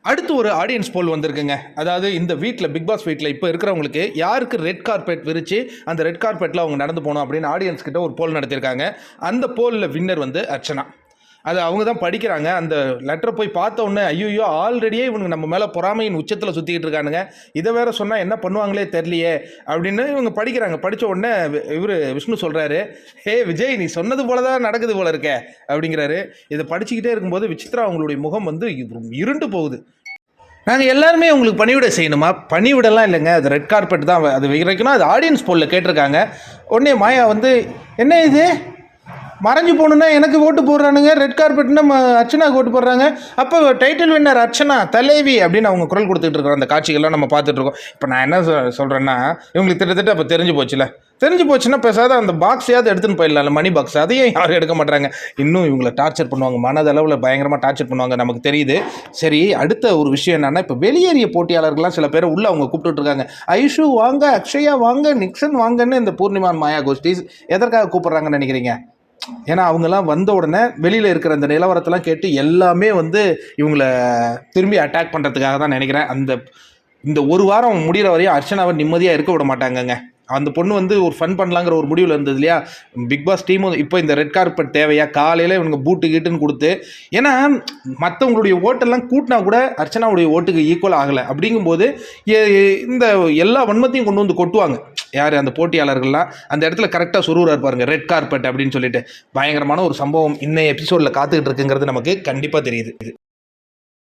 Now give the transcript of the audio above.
அடுத்து ஒரு ஆடியன்ஸ் போல் வந்திருக்குங்க. அதாவது இந்த வீட்டில் பிக் பாஸ் வீட்டில் இப்போ இருக்கிறவங்களுக்கு யாருக்கு ரெட் கார்பெட் விரித்து அந்த ரெட் கார்பெட்டில் அவங்க நடந்து போகணும் அப்படின்னு ஆடியன்ஸ் கிட்ட ஒரு போல் நடத்தியிருக்காங்க. அந்த போலில் வின்னர் வந்து அர்ச்சனா. அது அவங்க தான் படிக்கிறாங்க. அந்த லெட்டரை போய் பார்த்த உடனே ஐயோ ஆல்ரெடியே இவங்க நம்ம மேலே பொறாமையின் உச்சத்தில் சுற்றிக்கிட்டு இருக்கானுங்க, இதை வேற சொன்னால் என்ன பண்ணுவாங்களே தெரியலையே அப்படின்னு இவங்க படிக்கிறாங்க. படித்த உடனே இவர் விஷ்ணு சொல்கிறாரு, ஹே விஜய், நீ சொன்னது போல தான் நடக்குது போல இருக்க அப்படிங்கிறாரு. இதை படிச்சுக்கிட்டே இருக்கும்போது விசித்ரா அவங்களுடைய முகம் வந்து இருண்டு போகுது. நாங்கள் எல்லாருமே உங்களுக்கு பணிவிட செய்யணுமா? பணிவிடலாம் இல்லைங்க, அது ரெட் கார்பெட் தான் அது வைக்கணும். அது ஆடியன்ஸ் போலில் கேட்டிருக்காங்க. உடனே மாயா வந்து, என்ன இது மறைஞ்சு போகணுன்னா எனக்கு ஓட்டு போடுறானுங்க, ரெட் கார்பெட்னா அர்ச்சனாவுக்கு ஓட்டு போடுறாங்க, அப்போ டைட்டில் வின்னர் அர்ச்சனா தலைவி அப்படின்னு அவங்க குரல் கொடுத்துட்டு இருக்கிறோம். அந்த காட்சிகள்லாம் நம்ம பார்த்துட்டு இருக்கோம். இப்போ நான் என்ன சொல்கிறேன்னா, இவங்களுக்கு திட்டத்தட்ட அப்போ தெரிஞ்சு போச்சுல. தெரிஞ்சு போச்சுன்னா பேசாத அந்த பாக்ஸையாவது எடுத்துன்னு போயிடலாம்ல, மணி பாக்ஸ். அதையும் யாரும் எடுக்க மாட்டாங்க. இன்னும் இவங்களை டார்ச்சர் பண்ணுவாங்க, மனதளவில் பயங்கரமாக டார்ச்சர் பண்ணுவாங்க, நமக்கு தெரியுது. சரி, அடுத்த ஒரு விஷயம் என்னன்னா, இப்போ வெளியேறிய போட்டியாளர்கள்லாம் சில பேர் உள்ளே அவங்க கூப்பிட்டுட்டு இருக்காங்க. ஐஷு வாங்க, அக்ஷயா வாங்க, நிக்சன் வாங்கன்னு இந்த பூர்ணிமான் மாயா கோஷ்டிஸ் எதற்காக கூப்பிட்றாங்கன்னு நினைக்கிறீங்க? ஏன்னா அவங்கெல்லாம் வந்த உடனே வெளியில் இருக்கிற அந்த நிலவரத்தெல்லாம் கேட்டு எல்லாமே வந்து இவங்களை திரும்பி அட்டாக் பண்ணுறதுக்காக தான் நினைக்கிறேன். இந்த ஒரு வாரம் முடிகிற வரையும் அர்ச்சனாவை நிம்மதியாக இருக்க விட மாட்டாங்கங்க. அந்த பொண்ணு வந்து ஒரு ஃபன் பண்ணலாங்கிற ஒரு முடிவில் இருந்தது இல்லையா? பிக் பாஸ் டீமும் இப்போ இந்த ரெட் கார்பெட் தேவையா, காலையில் இவங்க பூட்டு கீட்டுன்னு கொடுத்து, ஏன்னா மற்றவங்களுடைய ஓட்டெல்லாம் கூட்டினா கூட அர்ச்சனாவுடைய ஓட்டுக்கு ஈக்குவல் ஆகலை. அப்படிங்கும்போது இந்த எல்லா வன்மத்தையும் கொண்டு வந்து கொட்டுவாங்க. யார் அந்த போட்டியாளர்கள்லாம் அந்த இடத்துல கரெக்டாக சொருவராக இருப்பாருங்க, ரெட் கார்பெட் அப்படின்னு சொல்லிட்டு. பயங்கரமான ஒரு சம்பவம் இன்னும் எபிசோடில் காத்துக்கிட்டு இருக்குங்கிறது நமக்கு கண்டிப்பாக தெரியுது.